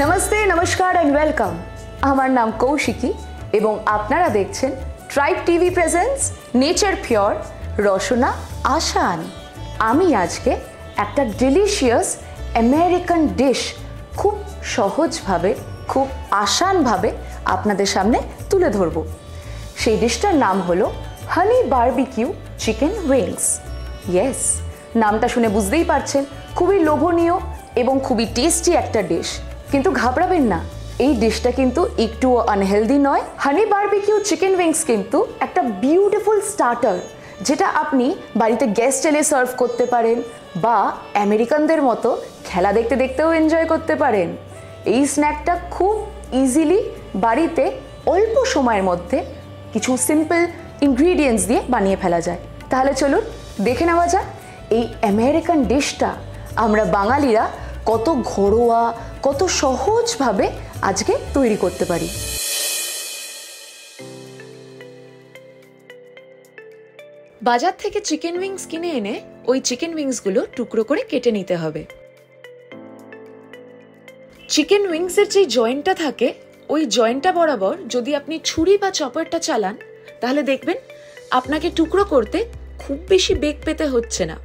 নমস্তে, নমস্কার and welcome. আমার নাম কৌশিকী এবং আপনারা দেখছেন tribe TV presents nature pure রসনা আসান। আমি আজকে একটা ডিলিশিয়াস আমেরিকান ডিশ খুব সহজভাবে, খুব আসানভাবে আপনাদের সামনে তুলে ধরব। সেই ডিশটার নাম হলো হানি বারবিকিউ চিকেন উইংস। ইয়েস, নামটা শুনে বুঝতেই পারছেন খুবই লোভনীয় এবং খুবই টেস্টি একটা ডিশ। কিন্তু ঘাবড়াবেন না, এই ডিশটা কিন্তু একটুও আনহেলদি নয়। হানি বারবিকিউ চিকেন উইংস কিন্তু একটা বিউটিফুল স্টার্টার, যেটা আপনি বাড়িতে গেস্ট এলে সার্ভ করতে পারেন বা আমেরিকানদের মতো খেলা দেখতে দেখতেও এনজয় করতে পারেন। এই স্ন্যাকটা খুব ইজিলি বাড়িতে অল্প সময়ের মধ্যে কিছু সিম্পল ইনগ্রিডিয়েন্টস দিয়ে বানিয়ে ফেলা যায়। তাহলে চলুন দেখে নেওয়া যাক এই আমেরিকান ডিশটা আমরা বাঙালিরা কত ঘরোয়া, কত সহজভাবে আজকে তৈরি করতে পারি। বাজার থেকে চিকেন উইংস কিনে এনে ওই চিকেন উইংসগুলো টুকরো করে কেটে নিতে হবে। চিকেন উইংসের যে জয়েন্টটা থাকে, ওই জয়েন্টটা বরাবর যদি আপনি ছুরি বা চপারটা চালান, তাহলে দেখবেন আপনাকে টুকরো করতে খুব বেশি বেগ পেতে হচ্ছে না।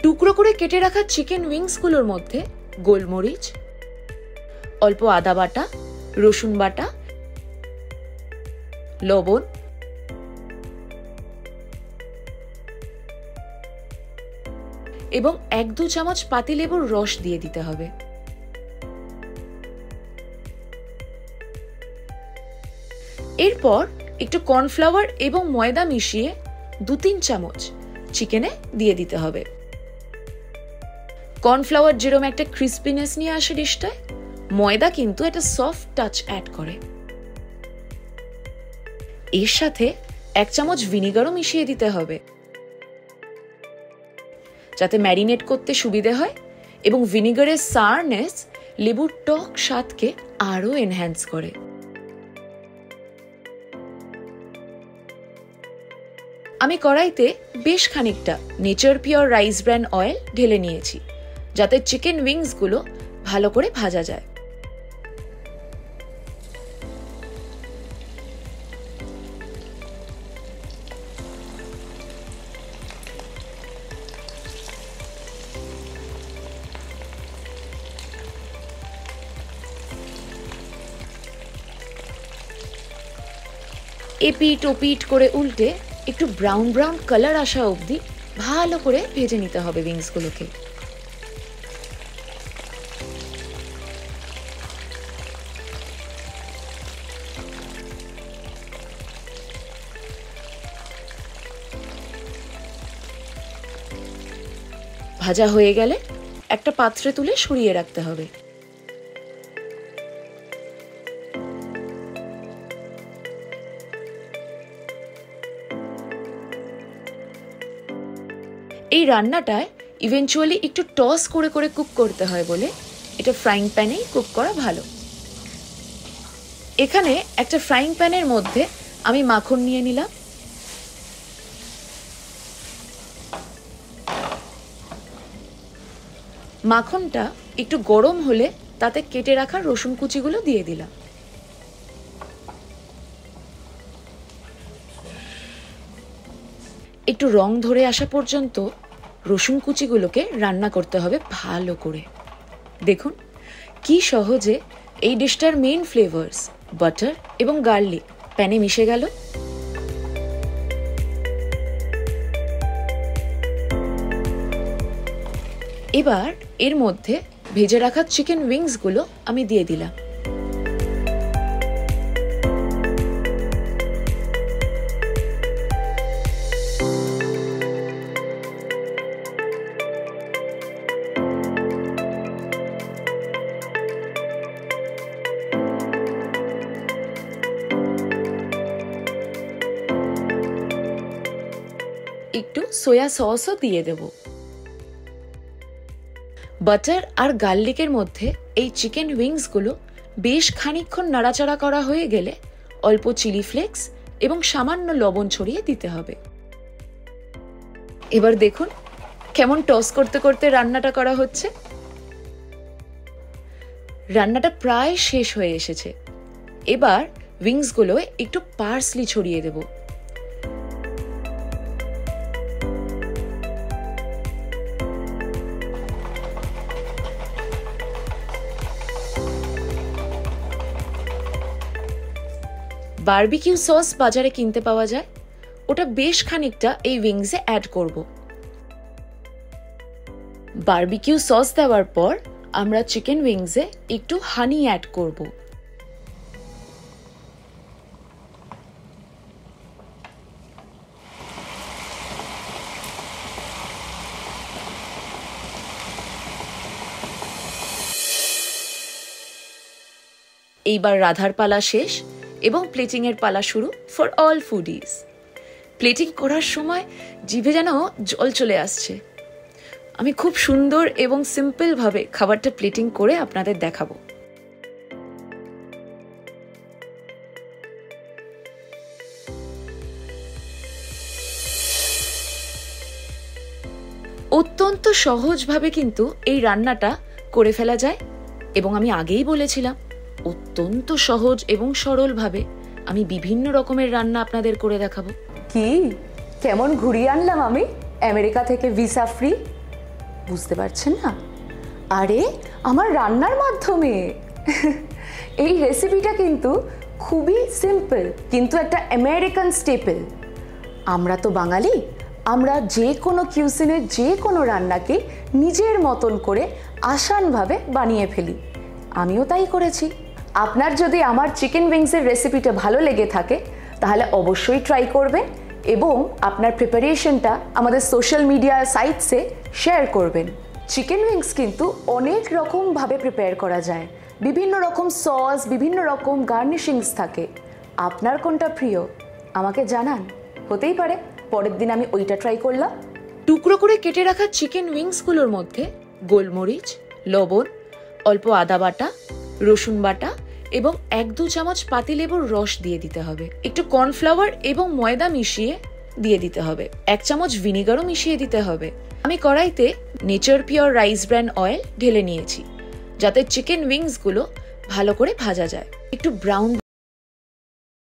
টুকরো করে কেটে রাখা চিকেন উইংসগুলোর মধ্যে গোলমরিচ, অল্প আদা বাটা, রসুন বাটা, লবণ এবং 1-2 চামচ পাতিলেবুর রস দিয়ে দিতে হবে। এরপর একটু কর্নফ্লাওয়ার এবং ময়দা মিশিয়ে 2-3 চামচ চিকেনে দিয়ে দিতে হবে। কর্নফ্লাওয়ার যেরকম একটা ক্রিসপিনেস নিয়ে আসে ডিশটায়, ময়দা কিন্তু একটা সফট টাচ অ্যাড করে। এর সাথে 1 চামচ ভিনিগারও মিশিয়ে দিতে হবে, যাতে ম্যারিনেট করতে সুবিধে হয় এবং ভিনিগারের সারনেস লেবুর টক স্বাদকে আরো এনহ্যান্স করে। আমি কড়াইতে বেশ খানিকটা nature pure rice bran oil ঢেলে নিয়েছি, যাতে চিকেন উইংস গুলো ভালো করে ভাজা যায়। এপিট ওপিট করে উল্টে একটু ব্রাউন ব্রাউন কালার আসা অবধি ভালো করে ভেজে নিতে হবে উইংস গুলোকে। ভাজা হয়ে গেলে একটা পাত্রে তুলে সরিয়ে রাখতে হবে। এই রান্নাটায় ইভেন্চুয়ালি একটু টস করে করে কুক করতে হয় বলে এটা ফ্রাইং প্যানেই কুক করা ভালো। এখানে একটা ফ্রাইং প্যানের মধ্যে আমি মাখন নিয়ে নিলাম। মাখনটা একটু গরম হলে তাতে কেটে রাখা রসুন কুচিগুলো দিয়ে দিলাম। একটু রং ধরে আসা পর্যন্ত রসুন কুচিগুলোকে রান্না করতে হবে ভালো করে। দেখুন কি সহজে এই ডিশটার মেইন ফ্লেভার্স বাটার এবং গার্লিক প্যানে মিশে গেল। এবার এর মধ্যে ভেজে রাখা চিকেন উইংস গুলো আমি দিয়ে দিলাম। একটু সোয়া সসও দিয়ে দেব। বাটার আর গার্লিকের মধ্যে এই চিকেন উইংস গুলো বেশ খানিকক্ষণ নাড়াচাড়া করা হয়ে গেলে অল্প চিলি ফ্লেক্স এবং সামান্য লবণ ছড়িয়ে দিতে হবে। এবার দেখুন কেমন টস করতে করতে রান্নাটা করা হচ্ছে। রান্নাটা প্রায় শেষ হয়ে এসেছে। এবার উইংসগুলোয় একটু পার্সলি ছড়িয়ে দেব। বারবিকিউ সস বাজারে কিনতে পাওয়া যায়, ওটা বেশ খানিকটা এই উইংসে অ্যাড করব। বারবিকিউ সস দেওয়ার পর আমরা চিকেন উইংসে একটু হানি অ্যাড করব। এইবার রাধার পালা শেষ এবং প্লেটিং এর পালা শুরু ফর অল ফুডিজ। প্লেটিং করার সময় জিভে যেন জল চলে আসছে। আমি খুব সুন্দর এবং সিম্পল ভাবে খাবারটা প্লেটিং করে আপনাদের দেখাবো। অত্যন্ত সহজভাবে কিন্তু এই রান্নাটা করে ফেলা যায় এবং আমি আগেই বলেছিলাম অত্যন্ত সহজ এবং সরল ভাবে আমি বিভিন্ন রকমের রান্না আপনাদের করে দেখাবো। কি কেমন ঘুরিয়ে আনলাম আমি আমেরিকা থেকে ভিসা ফ্রি, বুঝতে পারছেন না? আরে আমার রান্নার মাধ্যমে। এই রেসিপিটা কিন্তু খুবই সিম্পল, কিন্তু একটা আমেরিকান স্টেপল। আমরা তো বাঙালি, আমরা যে কোনো কিউসিনের যে কোনো রান্নাকে নিজের মতন করে আসানভাবে বানিয়ে ফেলি। আমিও তাই করেছি। আপনার যদি আমার চিকেন উইংসের রেসিপিটা ভালো লেগে থাকে তাহলে অবশ্যই ট্রাই করবেন এবং আপনার প্রিপারেশনটা আমাদের সোশ্যাল মিডিয়া সাইটসে শেয়ার করবেন। চিকেন উইংস কিন্তু অনেক রকমভাবে প্রিপেয়ার করা যায়, বিভিন্ন রকম সস, বিভিন্ন রকম গার্নিশিংস থাকে। আপনার কোনটা প্রিয় আমাকে জানান, হতেই পারে পরের দিন আমি ওইটা ট্রাই করলাম। টুকরো করে কেটে রাখা চিকেন উইংসগুলোর মধ্যে গোলমরিচ, লবণ, অল্প আদা বাটা, রসুন বাটা এবং 1-2 চামচ পাতিলেবুর রস দিয়ে দিতে হবে। একটু কর্নফ্লাওয়ার এবং ময়দা মিশিয়ে দিয়ে দিতে হবে। 1 চামচ ভিনিগারও মিশিয়ে দিতে হবে। আমি কড়াইতে nature pure rice bran oil ঢেলে নিয়েছি যাতে চিকেন উইংসগুলো ভালো করে ভাজা যায়। একটু ব্রাউন